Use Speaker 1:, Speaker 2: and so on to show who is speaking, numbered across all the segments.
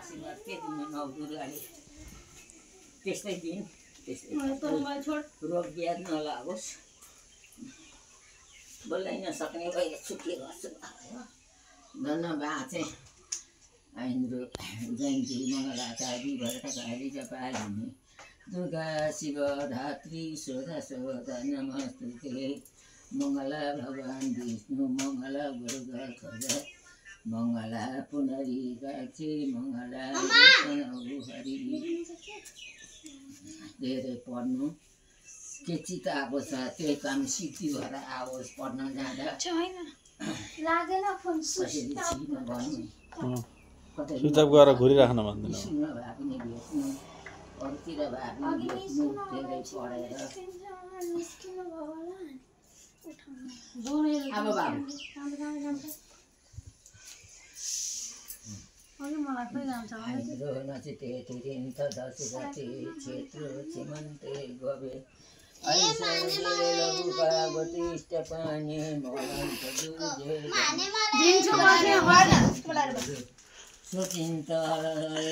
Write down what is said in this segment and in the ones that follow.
Speaker 1: आशीर्वाद के दिनु नौदुर्गाले त्यस्तै दिन त्यस्तै रोग ब्याध नलागोस् बोल्नै नसक्ने भइरहेको छु के गर्छु धन्यवाद चाहिँ ऐन्द्र जयन्ती मङ्गलाचार्य भरतकाली जपालिनी दुर्गा शिव धात्री सोधा सोधा नमस्तुते मङ्गला भगवान् विष्णु मङ्गला गुरुध्वज मङ्गला पुनरीकाक्षी मङ्गला हरि धेरै पढ्नु के चित्त आएको छ त्यही काम सिद्धि भएर आओस् पढ्न जाँदा कसरी छिर्न भन्नु कतै
Speaker 2: सुइचअप गरेर घुरिराख्न भन्दैन
Speaker 1: स्कुलमा भए पनि भेट्नु अरूतिर भए पनि भेट्नु धेरै पढेर अब बाबु हाम्रो नचिते तुरिन्त दशरथी क्षेत्र चिमन्ते गवे ऐश्वर्य लघुपावतिष्ठ पाने मलन्त दुर्जे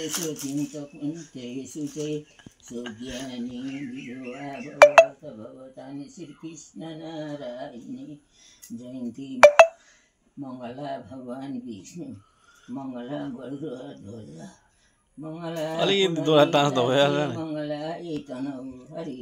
Speaker 1: सुचिन्त कुन्तेषु चाहिँ सुज्ञानी विधवा भवत भवतानि श्रीकृष्ण नारायणी जयन्ती मङ्गला भगवान् विष्णु मङ्गला गरुडध्वज मङ्गला
Speaker 2: अलिकति दोहोरा तास त भइहाल्छ नि
Speaker 1: मङ्गला एतनौ हरि